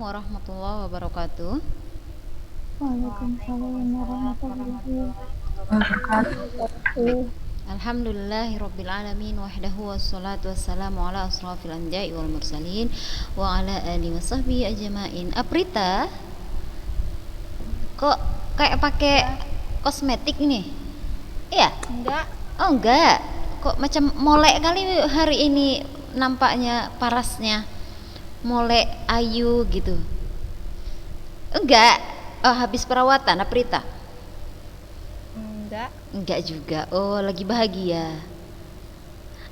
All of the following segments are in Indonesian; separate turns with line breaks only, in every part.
Warahmatullahi wabarakatuh.
Waalaikumsalam warahmatullahi wabarakatuh.
Alhamdulillahirabbil alamin wahdahu wassalatu wassalamu ala asrofil anbiya'i wal mursalin wa ala alihi wasahbihi ajmain. Aprita, kok kayak pakai kosmetik nih? Iya?
Enggak,
Oh enggak. Kok macam molek kali hari ini nampaknya parasnya. Molek ayu gitu. Enggak. Oh, habis perawatan Aprita?
enggak,
Enggak juga. Oh, lagi bahagia.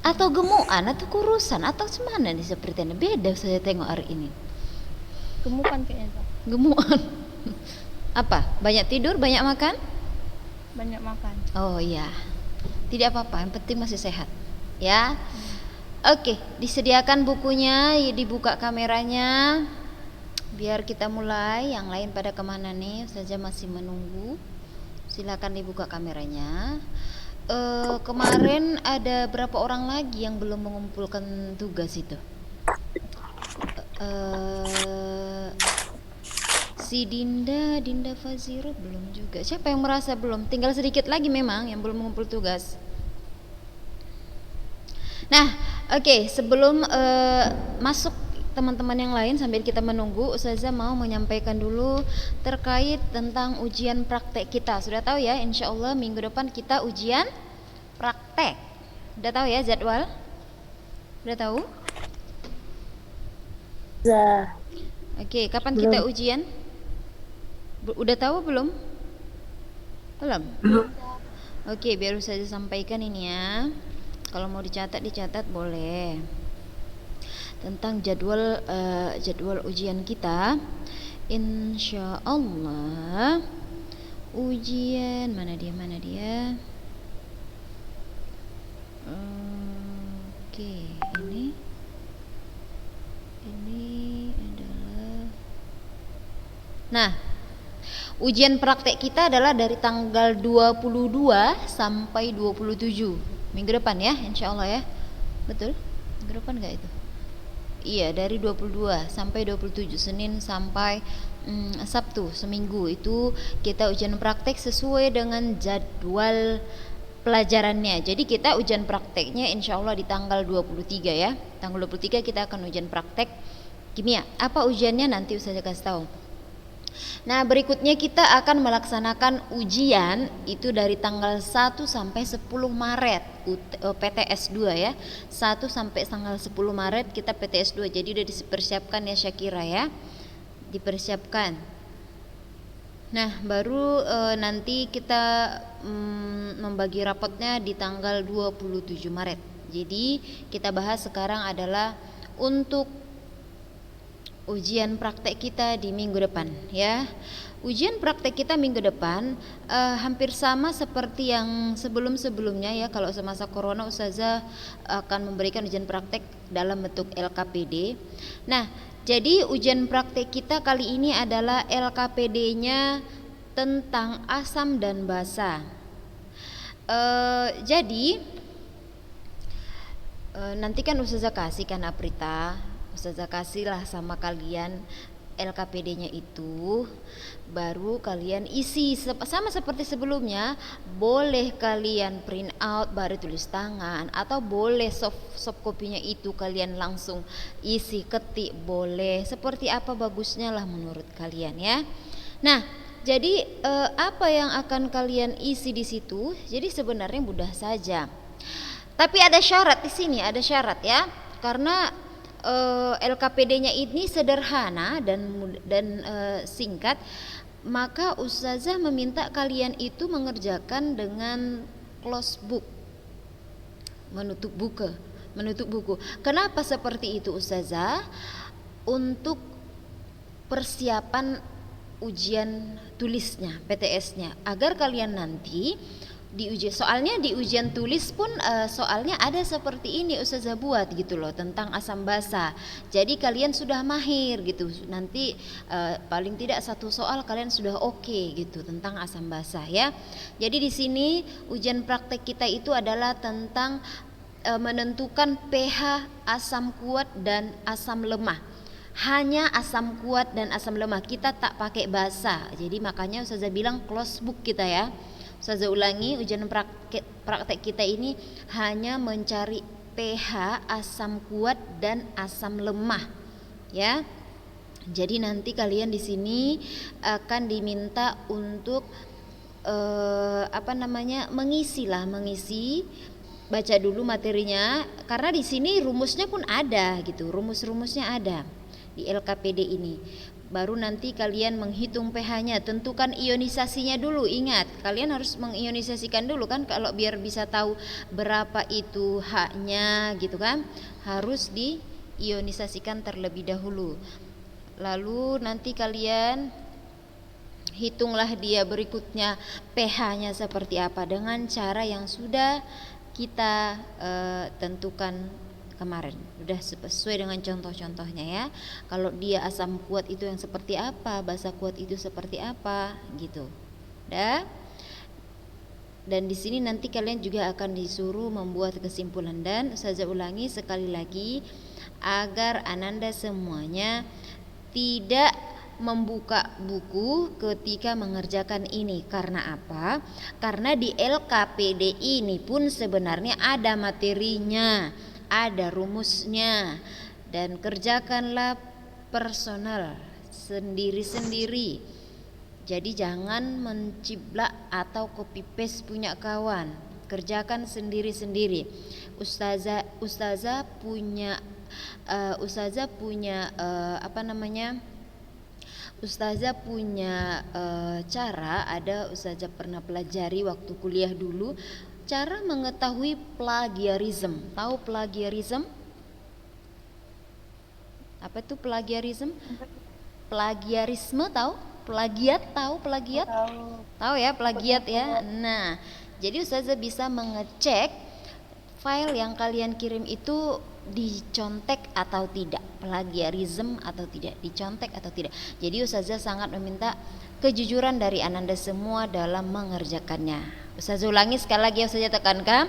Atau gemukan atau kurusan atau semana nih sepertinya. Beda saya tengok hari ini.
gemukan kayaknya tuh.
Gemukan. Apa? Banyak tidur, banyak makan?
Banyak makan.
Oh iya. Tidak apa-apa, yang penting masih sehat. Ya. Oke, disediakan bukunya, dibuka kameranya. Biar kita mulai. Yang lain pada kemana nih? Saja masih menunggu. Silakan dibuka kameranya. Kemarin ada berapa orang lagi yang belum mengumpulkan tugas itu? Si Dinda Faziro belum juga. Siapa yang merasa belum? Tinggal sedikit lagi memang yang belum mengumpul tugas. Nah, oke, sebelum masuk teman-teman yang lain sambil kita menunggu, Ustazah mau menyampaikan dulu terkait tentang ujian praktek kita. Sudah tahu ya, insya Allah minggu depan kita ujian praktek. Udah tahu ya jadwal? Udah tahu? Oke, kapan kita ujian? Udah tahu belum? Belum? Oke, biar saya sampaikan ini ya. Kalau mau dicatat boleh. Tentang jadwal ujian kita, insya Allah ujian mana dia? Oke, ini adalah. Nah, ujian praktek kita adalah dari tanggal 22 sampai 27 minggu depan ya, insya Allah ya. Betul? Minggu depan nggak itu? Iya, dari 22 sampai 27, Senin sampai Sabtu, seminggu itu kita ujian praktek sesuai dengan jadwal pelajarannya. Jadi kita ujian prakteknya insya Allah di tanggal 23 ya. Tanggal 23 kita akan ujian praktek kimia. Apa ujiannya nanti saya kasih tahu. Nah, berikutnya kita akan melaksanakan ujian itu dari tanggal 1 sampai 10 Maret PTS 2 ya. 1 sampai tanggal 10 Maret kita PTS 2. Jadi udah dipersiapkan ya Syakira ya. Dipersiapkan. Nah, baru nanti kita membagi rapotnya di tanggal 27 Maret. Jadi kita bahas sekarang adalah untuk ujian praktek kita di minggu depan ya. Ujian praktek kita minggu depan hampir sama seperti yang sebelum-sebelumnya ya. Kalau semasa corona Ustazah akan memberikan ujian praktek dalam bentuk LKPD. Nah, jadi ujian praktek kita kali ini adalah LKPD-nya tentang asam dan basa. Jadi nanti kan Ustazah kasih kan Aprita, Ustazah kasihlah sama kalian LKPD-nya itu, baru kalian isi sama seperti sebelumnya. Boleh kalian print out baru tulis tangan, atau boleh soft kopinya itu kalian langsung isi ketik, boleh. Seperti apa bagusnya lah menurut kalian ya. Nah, jadi apa yang akan kalian isi di situ? Jadi sebenarnya mudah saja. Tapi ada syarat di sini, ada syarat ya. Karena LKPD-nya ini sederhana dan singkat, maka Ustazah meminta kalian itu mengerjakan dengan close book, menutup buku. Kenapa seperti itu Ustazah? Untuk persiapan ujian tulisnya, PTS-nya, agar kalian nanti soalnya di ujian tulis pun soalnya ada seperti ini Ustazah buat gitu loh, tentang asam basa. Jadi kalian sudah mahir gitu. Nanti paling tidak satu soal kalian sudah oke gitu tentang asam basa ya. Jadi di sini ujian praktek kita itu adalah tentang menentukan pH asam kuat dan asam lemah. hanya asam kuat dan asam lemah. Kita tak pakai basa. Jadi makanya Ustazah bilang close book kita ya. Ustazah ulangi, ujian praktek kita ini hanya mencari pH asam kuat dan asam lemah ya. Jadi nanti kalian di sini akan diminta untuk mengisi, baca dulu materinya, karena di sini rumusnya pun ada gitu, rumusnya ada di LKPD ini. Baru nanti kalian menghitung pH-nya, tentukan ionisasinya dulu. Ingat, kalian harus mengionisasikan dulu kan, kalau biar bisa tahu berapa itu H-nya gitu kan, harus diionisasikan terlebih dahulu. Lalu nanti kalian hitunglah dia berikutnya pH-nya seperti apa dengan cara yang sudah kita tentukan kemarin. Udah sesuai dengan contoh-contohnya ya. Kalau dia asam kuat itu yang seperti apa, basa kuat itu seperti apa gitu. Dah. Dan di sini nanti kalian juga akan disuruh membuat kesimpulan. Dan Ustazah ulangi sekali lagi agar Ananda semuanya tidak membuka buku ketika mengerjakan ini. Karena apa? Karena di LKPD ini pun sebenarnya ada materinya, ada rumusnya, dan kerjakanlah personal sendiri-sendiri. Jadi jangan menciplak atau copy paste punya kawan, kerjakan sendiri-sendiri. Ustazah punya cara, ada Ustazah pernah pelajari waktu kuliah dulu, cara mengetahui plagiarism. Tahu plagiarism? Apa itu plagiarism? Plagiarisme tahu? Plagiat tahu plagiat? Tahu ya plagiat ya. Nah, jadi Ustazah bisa mengecek file yang kalian kirim itu dicontek atau tidak, plagiarism atau tidak, dicontek atau tidak. Jadi Ustazah sangat meminta kejujuran dari Ananda semua dalam mengerjakannya. Ustazah ulangi sekali lagi, Ustazah tekankan,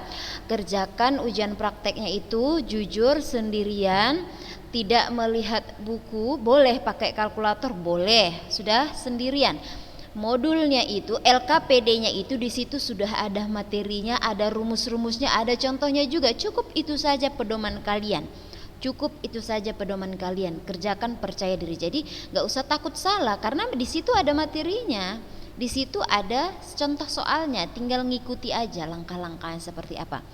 kerjakan ujian prakteknya itu jujur sendirian, tidak melihat buku, boleh pakai kalkulator, boleh, sudah sendirian. Modulnya itu, LKPD-nya itu di situ sudah ada materinya, ada rumus-rumusnya, ada contohnya juga. Cukup itu saja pedoman kalian. Cukup itu saja pedoman kalian. Kerjakan percaya diri. Jadi nggak usah takut salah, karena di situ ada materinya. Di situ ada contoh soalnya, tinggal ngikuti aja langkah-langkahnya seperti apa.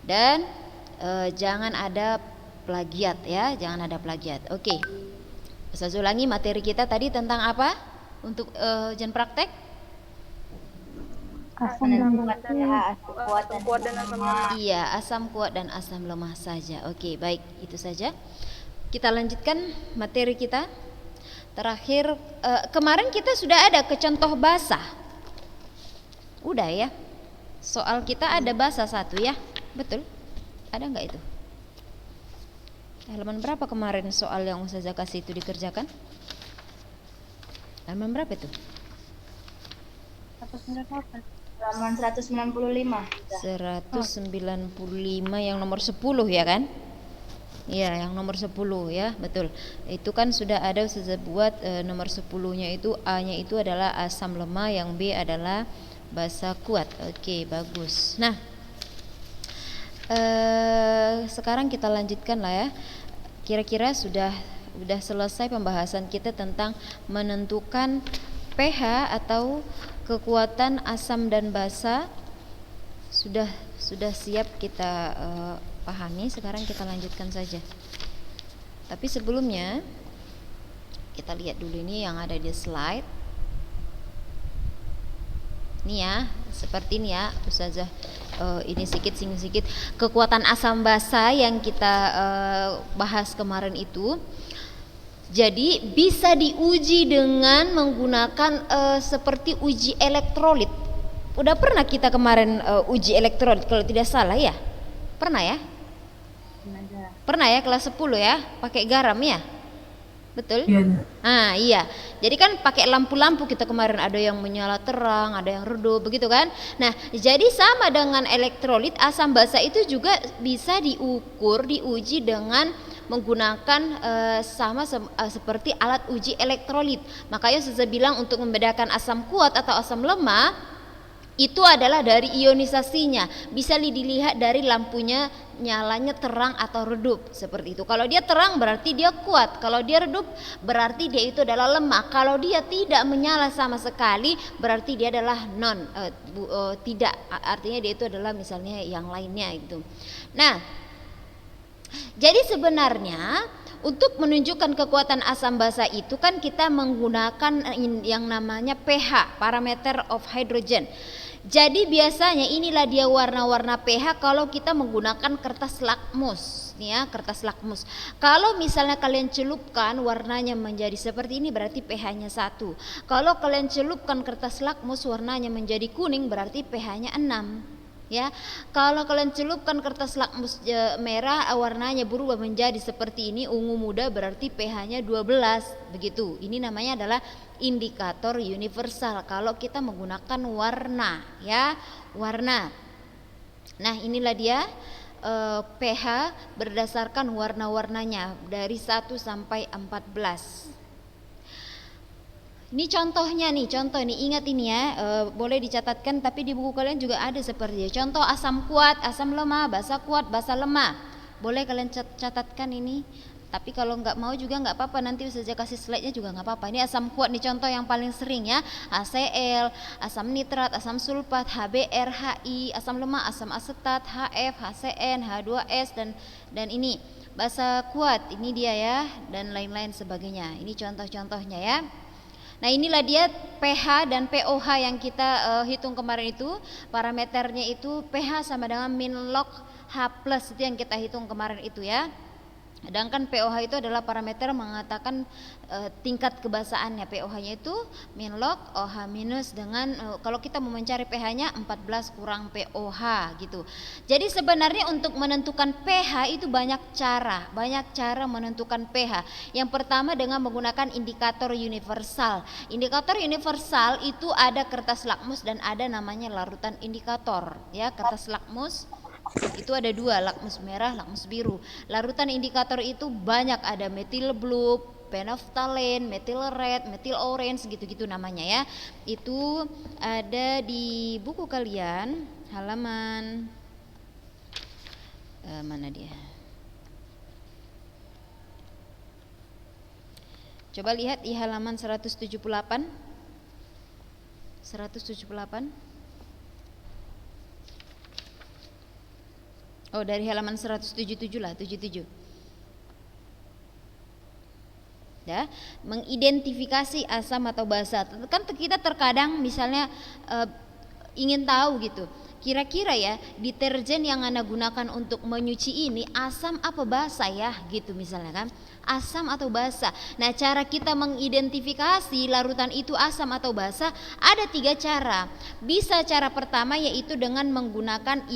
Dan jangan ada plagiat ya, jangan ada plagiat. Oke. Ustazah ulangi materi kita tadi tentang apa? Untuk ujian praktek?
Asam dan
kuat dan asam lemah.
Iya, asam kuat dan asam lemah saja. Oke, baik, itu saja. Kita lanjutkan materi kita. Terakhir, kemarin kita sudah ada ke contoh basah. Udah ya. Soal kita ada basah 1 ya. Betul? Ada nggak itu? Halaman berapa kemarin soal yang Ustazah kasih itu dikerjakan? Halaman berapa itu?
195.
195 yang nomor 10 ya kan? Iya, yang nomor 10 ya, betul. Itu kan sudah ada Ustazah buat nomor 10-nya itu, A-nya itu adalah asam lemah, yang B adalah basa kuat. Oke, bagus. Nah, sekarang kita lanjutkan lah ya. Kira-kira sudah selesai pembahasan kita tentang menentukan pH atau kekuatan asam dan basa. Sudah siap kita pahami. Sekarang kita lanjutkan saja. Tapi sebelumnya kita lihat dulu ini yang ada di slide. Ini ya, seperti ini ya Ustazah. Ini sedikit kekuatan asam basa yang kita bahas kemarin itu. Jadi bisa diuji dengan menggunakan seperti uji elektrolit. Udah pernah kita kemarin uji elektrolit kalau tidak salah ya? Pernah ya? Pernah ya, kelas 10 ya, pakai garam ya? Betul? Iya. Iya. Jadi kan pakai lampu-lampu kita kemarin, ada yang menyala terang, ada yang redup, begitu kan? Nah, jadi sama dengan elektrolit, asam basa itu juga bisa diukur, diuji dengan menggunakan seperti alat uji elektrolit. Makanya saya bilang untuk membedakan asam kuat atau asam lemah itu adalah dari ionisasinya. Bisa dilihat dari lampunya nyalanya terang atau redup seperti itu. Kalau dia terang berarti dia kuat, kalau dia redup berarti dia itu adalah lemah. Kalau dia tidak menyala sama sekali berarti dia adalah tidak, artinya dia itu adalah misalnya yang lainnya itu. Nah, jadi sebenarnya untuk menunjukkan kekuatan asam basa itu kan kita menggunakan yang namanya pH, parameter of hydrogen. Jadi biasanya inilah dia warna-warna pH kalau kita menggunakan kertas lakmus, ya, kertas lakmus. Kalau misalnya kalian celupkan warnanya menjadi seperti ini berarti pH-nya 1. Kalau kalian celupkan kertas lakmus warnanya menjadi kuning berarti pH-nya 6. Ya, kalau kalian celupkan kertas lakmus merah warnanya berubah menjadi seperti ini ungu muda berarti pH-nya 12 begitu. Ini namanya adalah indikator universal kalau kita menggunakan warna, ya, warna. Nah, inilah dia pH berdasarkan warna-warnanya dari 1 sampai 14. Ini contohnya nih, contoh nih, ingat ini ya, boleh dicatatkan tapi di buku kalian juga ada seperti ini. Contoh asam kuat, asam lemah, basa kuat, basa lemah. Boleh kalian catatkan ini. Tapi kalau nggak mau juga nggak apa-apa, nanti saja kasih slide-nya juga nggak apa-apa. Ini asam kuat nih contoh yang paling sering ya, HCl, asam nitrat, asam sulfat, HBr, HI, asam lemah, asam asetat, HF, HCN, H2S dan ini basa kuat, ini dia ya, dan lain-lain sebagainya. Ini contoh-contohnya ya. Nah, inilah dia pH dan pOH yang kita hitung kemarin itu. Parameternya itu pH sama dengan min log H plus, itu yang kita hitung kemarin itu ya. Sedangkan pOH itu adalah parameter mengatakan tingkat kebasaannya. pOH-nya itu min log OH minus dengan kalau kita mau mencari pH-nya 14 kurang pOH gitu. Jadi sebenarnya untuk menentukan pH itu banyak cara menentukan pH. Yang pertama dengan menggunakan indikator universal. Indikator universal itu ada kertas lakmus dan ada namanya larutan indikator ya. Kertas lakmus itu ada dua, lakmus merah, lakmus biru. Larutan indikator itu banyak, ada metil blue, phenolphthalein, metil red, metil orange, gitu-gitu namanya ya. Itu ada di buku kalian halaman mana dia? Coba lihat di halaman 178. 178. Oh, dari halaman 177 lah, 77. Ya, mengidentifikasi asam atau basa. Kan kita terkadang misalnya ingin tahu gitu. Kira-kira ya, deterjen yang Anda gunakan untuk menyuci ini asam apa basa ya, gitu misalnya kan. Asam atau basa. Nah, cara kita mengidentifikasi larutan itu asam atau basa ada 3 cara. Bisa cara pertama yaitu dengan menggunakan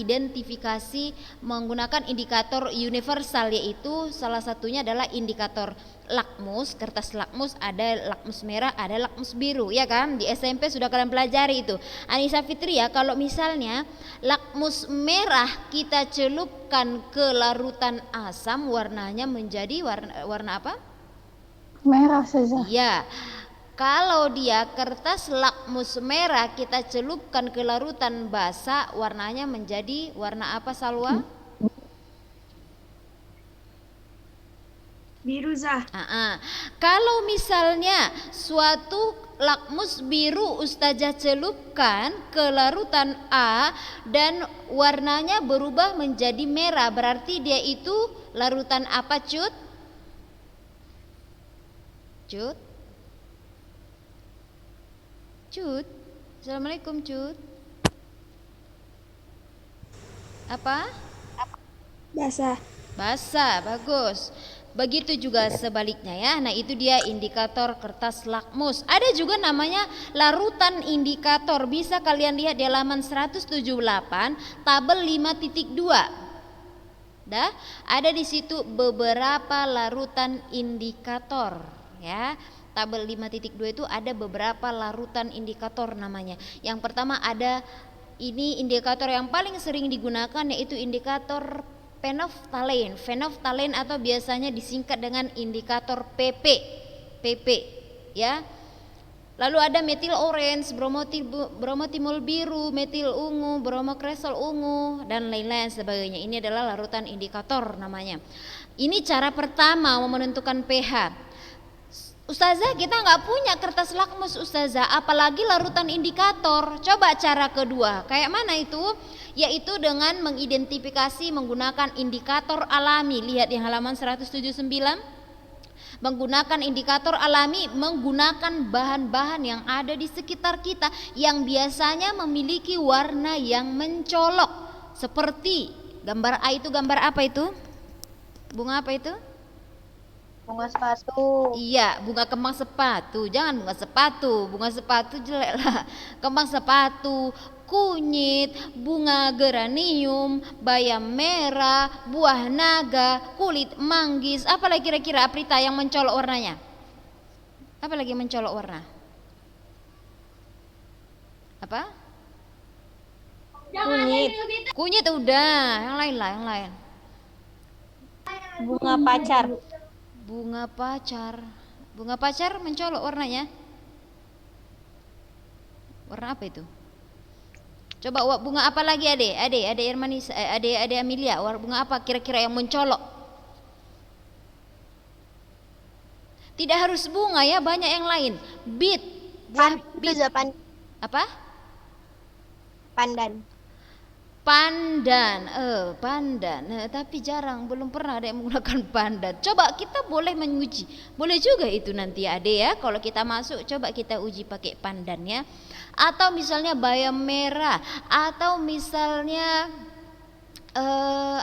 menggunakan indikator universal, yaitu salah satunya adalah indikator lakmus, kertas lakmus, ada lakmus merah, ada lakmus biru, ya kan? Di SMP sudah kalian pelajari itu. Anissa Fitria, kalau misalnya lakmus merah kita celupkan ke larutan asam, warnanya menjadi warna apa?
Merah saja.
Ya. Kalau dia kertas lakmus merah kita celupkan ke larutan basa, warnanya menjadi warna apa, Salwa?
Biru Zah.
Kalau misalnya suatu lakmus biru Ustazah celupkan ke larutan A dan warnanya berubah menjadi merah, berarti dia itu larutan apa, Cut? Cut? Assalamualaikum, Cut. Apa? Basa, bagus. Begitu juga sebaliknya ya. Nah, itu dia indikator kertas lakmus. Ada juga namanya larutan indikator. Bisa kalian lihat di halaman 178 tabel 5.2. Dah, ada di situ beberapa larutan indikator ya. Tabel 5.2 itu ada beberapa larutan indikator namanya. Yang pertama ada ini indikator yang paling sering digunakan yaitu indikator phenolphthalein. Phenolphthalein atau biasanya disingkat dengan indikator PP. PP ya. Lalu ada metil orange, bromotimol biru, metil ungu, bromokresol ungu dan lain-lain sebagainya. Ini adalah larutan indikator namanya. Ini cara pertama menentukan pH. Ustazah, kita nggak punya kertas lakmus Ustazah, apalagi larutan indikator. Coba cara kedua, kayak mana itu? Yaitu dengan mengidentifikasi menggunakan indikator alami. Lihat yang halaman 179. Menggunakan indikator alami, menggunakan bahan-bahan yang ada di sekitar kita yang biasanya memiliki warna yang mencolok. Seperti gambar A itu, gambar apa itu? Bunga apa itu?
Bunga sepatu.
Iya, bunga kembang sepatu. Jangan bunga sepatu, bunga sepatu jelek lah. Kembang sepatu, kunyit, bunga geranium, bayam merah, buah naga, kulit manggis. Apa lagi kira-kira Aprita yang mencolok warnanya? Apa lagi yang mencolok warna? Apa?
Kunyit.
Kunyit udah, yang lain lah, yang lain.
Bunga pacar.
Bunga pacar. Bunga pacar mencolok warnanya. Warna apa itu? Coba bunga apa lagi Ade Irmani, Ade Amelia, bunga apa kira-kira yang mencolok? Tidak harus bunga ya, banyak yang lain. Beet, buah beet. Apa?
Pandan.
Pandan, tapi jarang, belum pernah ada yang menggunakan pandan. Coba kita boleh menguji, boleh juga itu nanti Ade ya. Kalau kita masuk, coba kita uji pakai pandan ya. Atau misalnya bayam merah, atau misalnya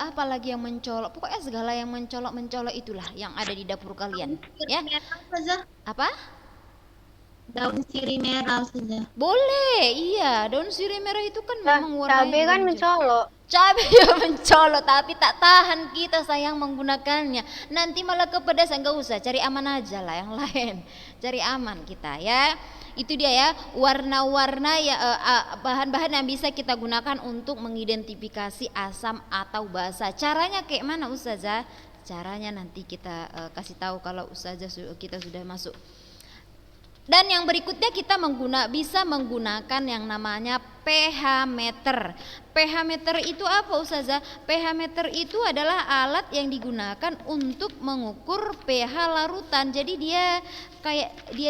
apa lagi yang mencolok. Pokoknya segala yang mencolok itulah yang ada di dapur kalian. Ya. Apa?
Daun sirih merah saja.
Boleh, iya. Daun sirih merah itu kan memang warnanya
Cabai kan mencolok.
Cabai ya mencolok, tapi tak tahan kita sayang menggunakannya. Nanti malah kepedesan, enggak usah, cari aman aja lah yang lain. Cari aman kita ya. Itu dia ya, warna-warna ya, bahan-bahan yang bisa kita gunakan untuk mengidentifikasi asam atau basa. Caranya kayak mana Ustazah? Caranya nanti kita kasih tahu kalau Ustazah kita sudah masuk. Dan yang berikutnya kita bisa menggunakan yang namanya pH meter. pH meter itu apa Ustazah? pH meter itu adalah alat yang digunakan untuk mengukur pH larutan. Jadi dia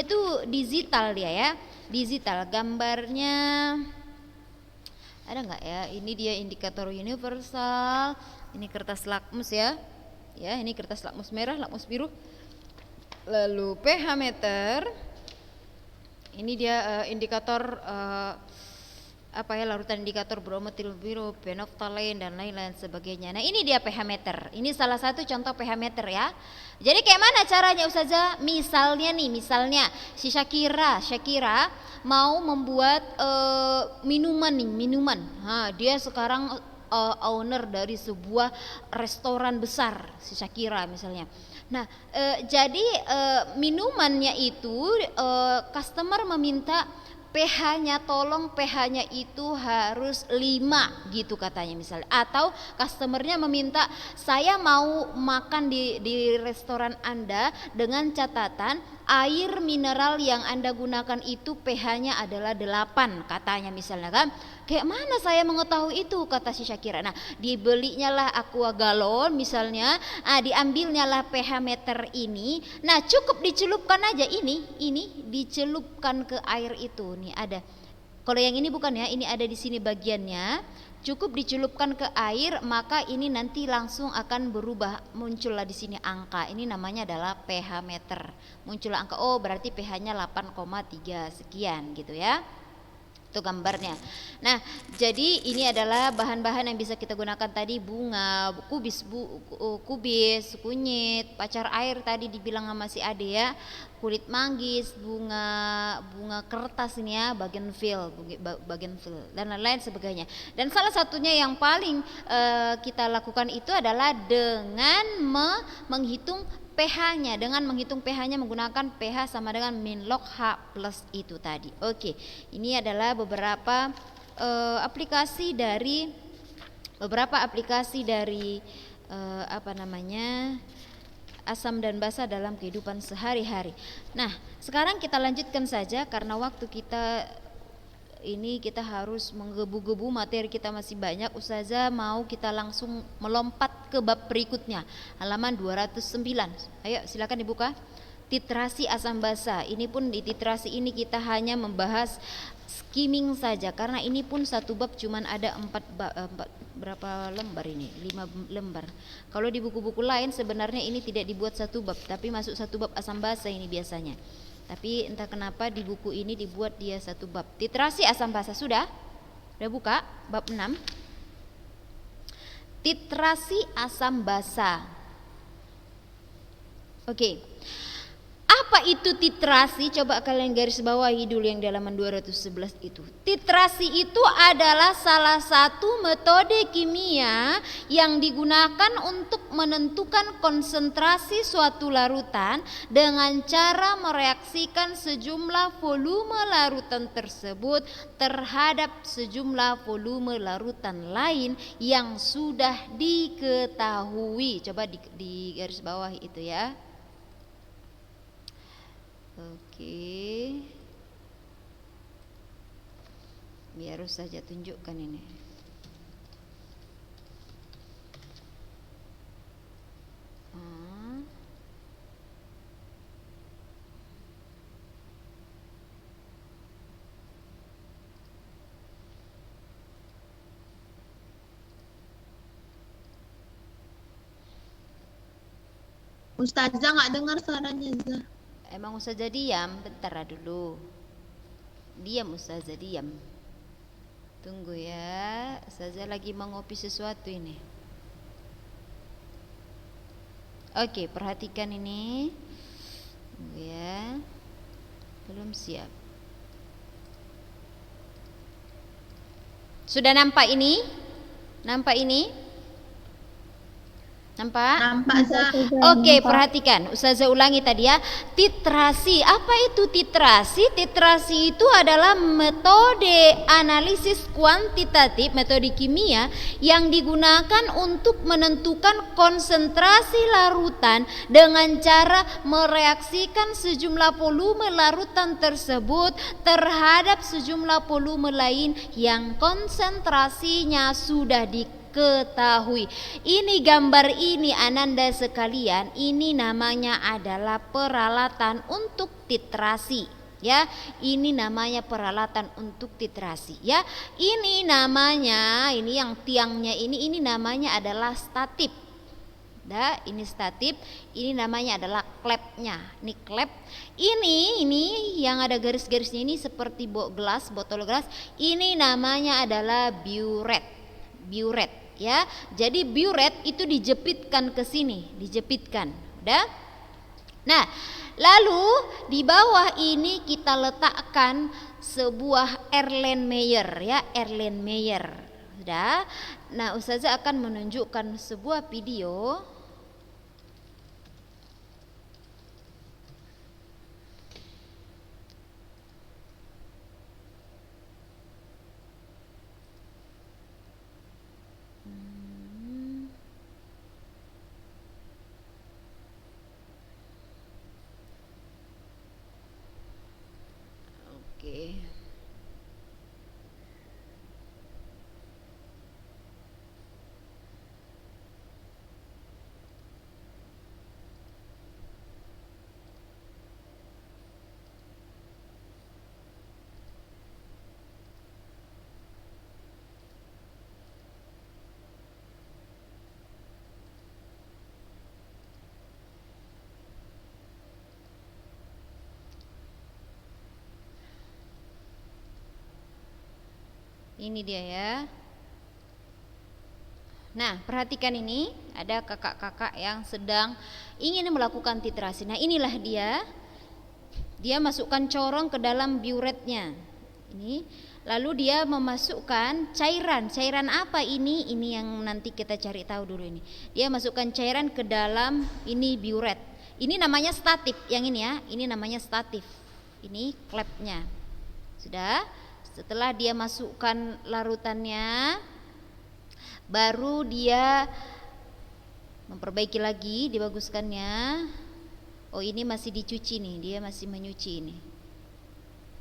tuh digital dia ya. Digital, gambarnya ada nggak ya? Ini dia indikator universal. Ini kertas lakmus ya. Ya, ini kertas lakmus merah, lakmus biru. Lalu pH meter. Ini dia indikator larutan indikator bromotil biru, phenolphthalein dan lain-lain sebagainya. Nah, ini dia pH meter. Ini salah satu contoh pH meter ya. Jadi kayak mana caranya Ustazah? Misalnya si Syakira mau membuat minuman. Dia sekarang owner dari sebuah restoran besar, si Syakira misalnya. Nah, jadi minumannya itu customer meminta pH-nya, tolong pH-nya itu harus 5 gitu katanya misalnya. Atau customernya meminta, saya mau makan di restoran Anda dengan catatan air mineral yang Anda gunakan itu pH-nya adalah 8 katanya misalnya kan. Kayak mana saya mengetahui itu, kata si Syakira. Nah, dibelinya lah aqua galon misalnya, diambilnya lah pH meter ini. Nah, cukup dicelupkan aja ini dicelupkan ke air itu. Nih ada. Kalau yang ini bukan ya, ini ada di sini bagiannya. Cukup dicelupkan ke air, maka ini nanti langsung akan berubah, muncullah di sini angka. Ini namanya adalah pH meter. Muncul angka, oh berarti pH-nya 8,3 sekian gitu ya. Itu gambarnya. Nah, jadi ini adalah bahan-bahan yang bisa kita gunakan tadi, bunga, kubis, kunyit, pacar air tadi dibilang sama si Ade ya, kulit manggis, bunga kertas ini ya, bougainville dan lain-lain sebagainya. Dan salah satunya yang paling kita lakukan itu adalah dengan menghitung pH-nya, menggunakan pH sama dengan min log H plus itu tadi. Oke, ini adalah beberapa aplikasi dari apa namanya, asam dan basa dalam kehidupan sehari-hari. Nah, sekarang kita lanjutkan saja karena waktu kita ini kita harus menggebu-gebu, materi kita masih banyak. Ustazah mau kita langsung melompat ke bab berikutnya, halaman 209. Ayo silakan dibuka. Titrasi asam basa. Ini pun di titrasi ini kita hanya membahas skimming saja karena ini pun satu bab cuman ada 4 berapa lembar ini? 5 lembar. Kalau di buku-buku lain sebenarnya ini tidak dibuat satu bab, tapi masuk satu bab asam basa ini biasanya. Tapi entah kenapa di buku ini dibuat dia satu bab. Titrasi asam basa sudah buka bab 6. Titrasi asam basa. Oke. Apa itu titrasi? Coba kalian garis bawahi dulu yang di halaman 211 itu. Titrasi itu adalah salah satu metode kimia yang digunakan untuk menentukan konsentrasi suatu larutan dengan cara mereaksikan sejumlah volume larutan tersebut terhadap sejumlah volume larutan lain yang sudah diketahui. Coba di garis bawah itu ya. Oke, biar saja tunjukkan ini.
Ustazah nggak dengar suaranya, Zah.
Emang Ustazah diam? Bentar dulu. Diam Ustazah, diam. Tunggu ya, Ustazah lagi mengopi sesuatu ini. Oke, perhatikan ini. Tunggu ya. Belum siap. Sudah nampak ini? Nampak ini? Nampak?
Nampak, Zah.
Oke, perhatikan. Ustazah ulangi tadi ya. Titrasi. Apa itu titrasi? Titrasi itu adalah metode analisis kuantitatif, metode kimia yang digunakan untuk menentukan konsentrasi larutan dengan cara mereaksikan sejumlah volume larutan tersebut terhadap sejumlah volume lain yang konsentrasinya sudah diketahui. Ini gambar ini ananda sekalian, ini namanya adalah peralatan untuk titrasi ya. Ini namanya peralatan untuk titrasi ya. Ini namanya, ini yang tiangnya ini namanya adalah statif. Ini statif, ini namanya adalah klepnya. Ini klep. Ini yang ada garis-garisnya ini seperti botol gelas. Ini namanya adalah biuret. Biuret ya. Jadi biuret itu dijepitkan ke sini, dijepitkan. Udah? Nah, lalu di bawah ini kita letakkan sebuah Erlenmeyer ya, Erlenmeyer. Sudah? Nah, Ustazah akan menunjukkan sebuah video. Oke. Ini dia ya. Nah, perhatikan ini, ada kakak-kakak yang sedang ingin melakukan titrasi. Nah, inilah dia. Dia masukkan corong ke dalam biuretnya. Ini, lalu dia memasukkan cairan. Cairan apa ini? Ini yang nanti kita cari tahu dulu ini. Dia masukkan cairan ke dalam ini biuret. Ini namanya statif, yang ini ya. Ini namanya statif. Ini klepnya. Sudah? Setelah dia masukkan larutannya, baru dia Memperbaiki lagi, dibaguskannya. Oh, ini masih dicuci nih, dia masih menyuci ini.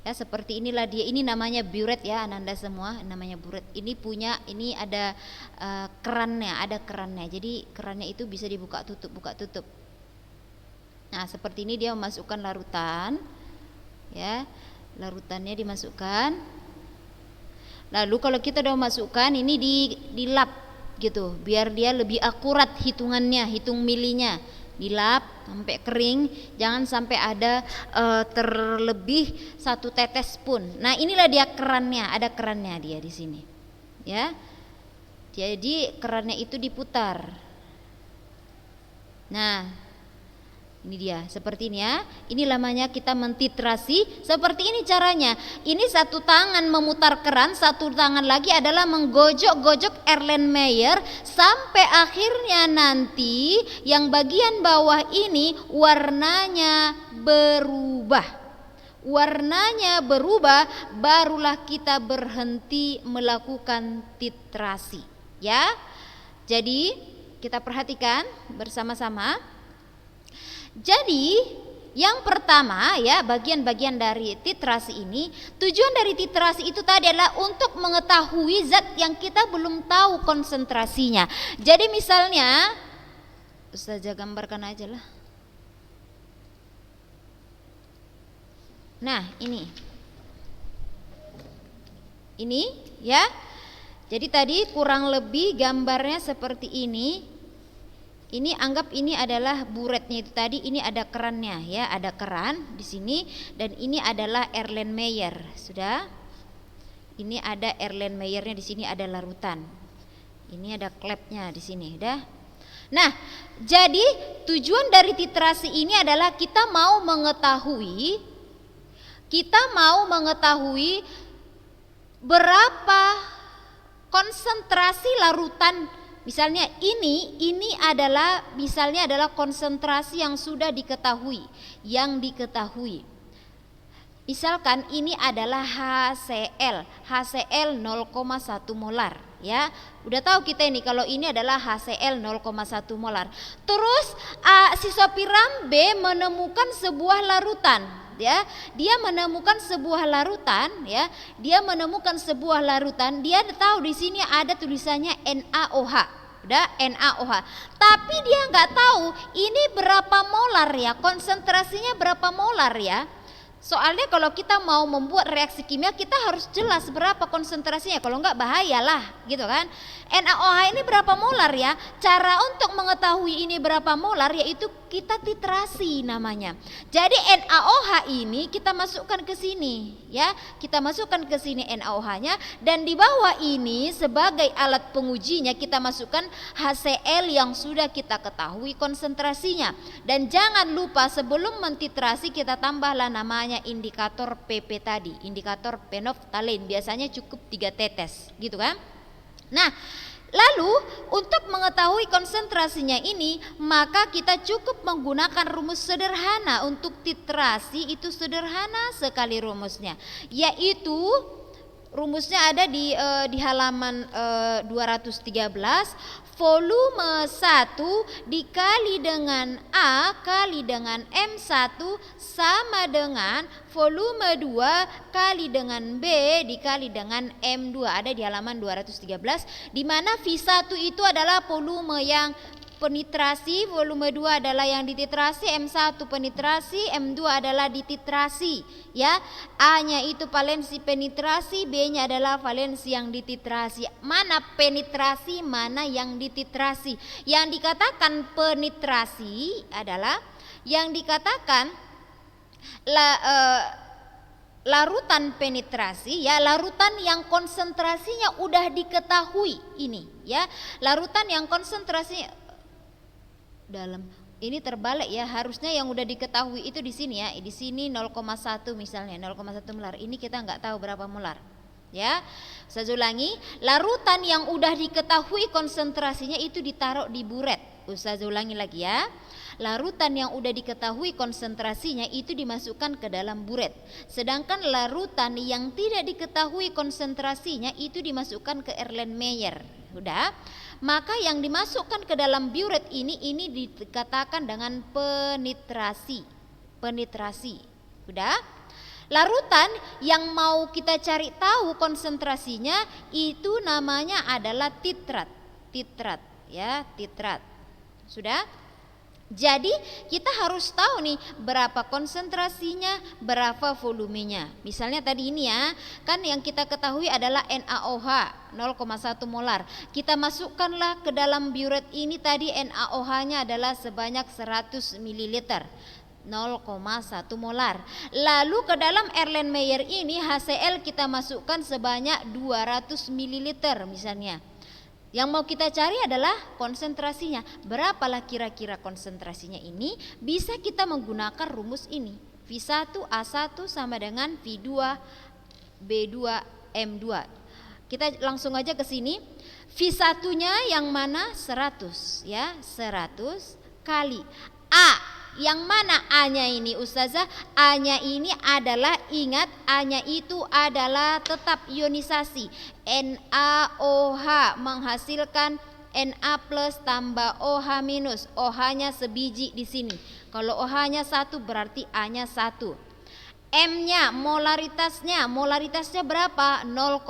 Ya, seperti inilah dia. Ini namanya buret ya, Ananda semua, namanya buret. Ini punya, ini ada kerannya, ada kerannya. Jadi kerannya itu bisa dibuka tutup, buka tutup. Nah, seperti ini dia memasukkan larutan. Ya, larutannya dimasukkan. Lalu kalau kita udah masukkan, ini dilap gitu, biar dia lebih akurat hitungannya, hitung milinya. Dilap sampai kering, jangan sampai ada terlebih 1 tetes pun. Nah, inilah dia kerannya, ada kerannya dia di sini. Ya. Jadi kerannya itu diputar. Nah, ini dia, seperti ini ya. Ini namanya kita mentitrasi. Seperti ini caranya. Ini satu tangan memutar keran, satu tangan lagi adalah menggojok-gojok Erlenmeyer sampai akhirnya nanti yang bagian bawah ini warnanya berubah. Warnanya berubah, barulah kita berhenti melakukan titrasi. Ya. Jadi kita perhatikan bersama-sama. Jadi yang pertama ya, bagian-bagian dari titrasi ini, tujuan dari titrasi itu tadi adalah untuk mengetahui zat yang kita belum tahu konsentrasinya. Jadi misalnya, Ustazah gambarkan aja lah. Nah, ini ya. Jadi tadi kurang lebih gambarnya seperti ini. Ini anggap ini adalah buretnya itu tadi, ini ada kerannya ya, ada keran di sini dan ini adalah Erlenmeyer. Sudah? Ini ada Erlenmeyernya di sini, ada larutan. Ini ada klepnya di sini, udah. Nah, jadi tujuan dari titrasi ini adalah kita mau mengetahui berapa konsentrasi larutan. Misalnya ini adalah misalnya adalah konsentrasi yang sudah diketahui, Misalkan ini adalah HCl 0,1 molar ya. Udah tahu kita ini kalau ini adalah HCl 0,1 molar. Terus si sopir B menemukan sebuah larutan ya. Dia menemukan sebuah larutan, dia tahu di sini ada tulisannya NaOH. Udah, NaOH. Tapi dia nggak tahu ini berapa molar ya, konsentrasinya berapa molar ya. Soalnya kalau kita mau membuat reaksi kimia kita harus jelas berapa konsentrasinya, kalau enggak bahayalah gitu kan. NaOH ini berapa molar ya? Cara untuk mengetahui ini berapa molar yaitu kita titrasi namanya. Jadi NaOH ini kita masukkan ke sini ya. Kita masukkan ke sini NaOH-nya dan di bawah ini sebagai alat pengujinya kita masukkan HCl yang sudah kita ketahui konsentrasinya. Dan jangan lupa sebelum mentitrasi kita tambahlah namanya indikator PP tadi, indikator penoftalin, biasanya cukup 3 tetes gitu kan. Nah, lalu untuk mengetahui konsentrasinya ini maka kita cukup menggunakan rumus sederhana. Untuk titrasi itu sederhana sekali rumusnya, yaitu rumusnya ada di halaman 213. Volume 1 dikali dengan A kali dengan M1 sama dengan volume 2 kali dengan B dikali dengan M2. Ada di halaman 213, di mana V1 itu adalah volume yang penitrasi, volume 2 adalah yang dititrasi, M1 penitrasi, M2 adalah dititrasi ya. A-nya itu valensi penetrasi, B-nya adalah valensi yang dititrasi. Mana penetrasi, mana yang dititrasi? Yang dikatakan penetrasi adalah yang dikatakan larutan penetrasi ya, larutan yang konsentrasinya udah diketahui ini ya. Larutan yang konsentrasinya dalam ini terbalik ya, harusnya yang udah diketahui itu di sini ya, di sini 0,1 misalnya 0,1 molar, ini kita nggak tahu berapa molar ya. Saya ulangi, larutan yang udah diketahui konsentrasinya itu ditaruh di buret. Saya ulangi lagi ya, larutan yang udah diketahui konsentrasinya itu dimasukkan ke dalam buret, sedangkan larutan yang tidak diketahui konsentrasinya itu dimasukkan ke Erlenmeyer. Udah, maka yang dimasukkan ke dalam biuret ini dikatakan dengan penetrasi. Penetrasi. Udah? Larutan yang mau kita cari tahu konsentrasinya itu namanya adalah titrat. Titrat, ya, titrat. Sudah? Jadi kita harus tahu nih berapa konsentrasinya, berapa volumenya. Misalnya tadi ini ya, kan yang kita ketahui adalah NaOH 0,1 molar. Kita masukkanlah ke dalam biuret ini tadi NaOH-nya adalah sebanyak 100 ml. 0,1 molar. Lalu ke dalam Erlenmeyer ini HCl kita masukkan sebanyak 200 ml misalnya. Yang mau kita cari adalah konsentrasinya. Berapalah kira-kira konsentrasinya ini? Bisa kita menggunakan rumus ini. V1A1 sama dengan V2B2M2. Kita langsung aja ke sini. V1-nya yang mana? 100 ya, 100 kali A. Yang mana A-nya ini Ustazah? A-nya ini adalah, ingat, A-nya itu adalah tetap ionisasi. NaOH menghasilkan Na plus tambah OH minus. OH-nya sebiji di sini. Kalau OH-nya 1 berarti A-nya 1. M-nya, molaritasnya berapa? 0,1.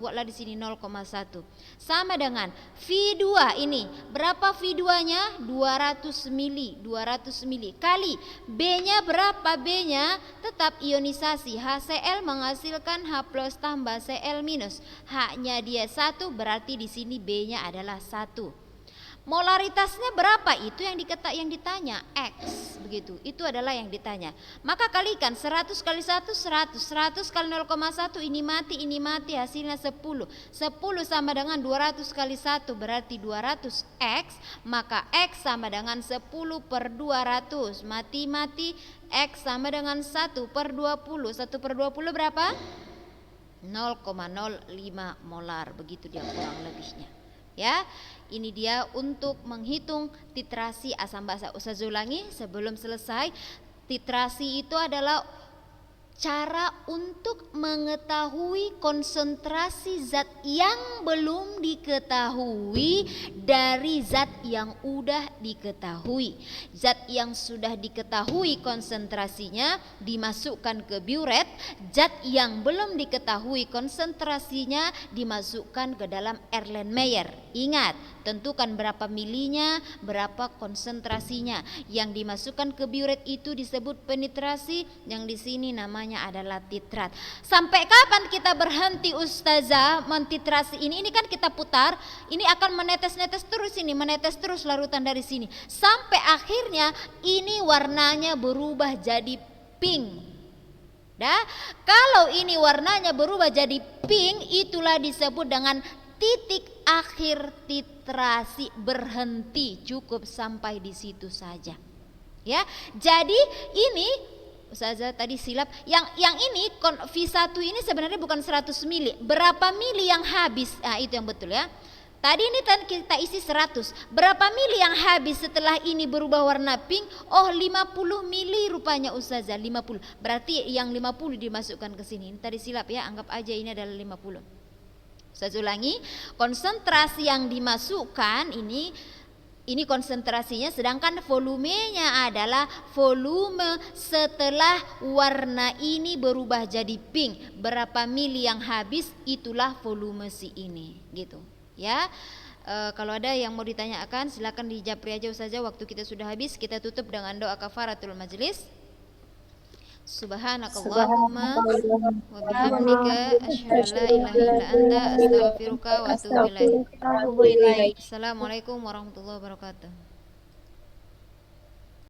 Buatlah di sini 0,1. Sama dengan V2 ini. Berapa V2-nya? 200 mili, 200 mili kali B-nya berapa? B-nya tetap ionisasi. HCl menghasilkan H plus tambah Cl minus. H-nya dia 1 berarti di sini B-nya adalah 1. Molaritasnya berapa? Itu yang ditanya, X begitu. Itu adalah yang ditanya. Maka kalikan 100 kali 1 100, 100 kali 0,1 ini mati hasilnya 10. 10 sama dengan 200 kali 1 berarti 200 X, maka X sama dengan 10 per 200. Mati X sama dengan 1 per 20. 1 per 20 berapa? 0,05 molar, begitu dia kurang lebihnya. Ya, ini dia untuk menghitung titrasi asam basa. Ustazah ulangi sebelum selesai. Titrasi itu adalah cara untuk mengetahui konsentrasi zat yang belum diketahui dari zat yang udah diketahui. Zat yang sudah diketahui konsentrasinya dimasukkan ke biuret, zat yang belum diketahui konsentrasinya dimasukkan ke dalam Erlenmeyer. Ingat, tentukan berapa milinya, berapa konsentrasinya. Yang dimasukkan ke biuret itu disebut penetrasi, yang di sini namanya adalah titrat. Sampai kapan kita berhenti Ustazah mentitrasi ini? Ini kan kita putar, ini akan menetes-netes terus, ini menetes terus larutan dari sini sampai akhirnya ini warnanya berubah jadi pink. Kalau ini warnanya berubah jadi pink, itulah disebut dengan titik akhir titrasi, berhenti, cukup sampai di situ saja. Ya, jadi ini Ustazah tadi silap. Yang ini V1 ini sebenarnya bukan 100 mili. Berapa mili yang habis? Nah, itu yang betul ya. Tadi ini kita isi 100. Berapa mili yang habis setelah ini berubah warna pink? Oh, 50 mili rupanya Ustazah, 50. Berarti yang 50 dimasukkan ke sini. Ini tadi silap ya, anggap aja ini adalah 50. Saya ulangi, konsentrasi yang dimasukkan ini konsentrasinya, sedangkan volumenya adalah volume setelah warna ini berubah jadi pink. Berapa mili yang habis, itulah volume si ini, gitu ya. Kalau ada yang mau ditanyakan silakan dijapri aja saja. Waktu kita sudah habis, kita tutup dengan doa kafaratul majlis. Subhanakallahumma wa bihamdika asyhadu an la ilaha illa anta astaghfiruka wa atubu ilaik. Assalamualaikum warahmatullahi wabarakatuh.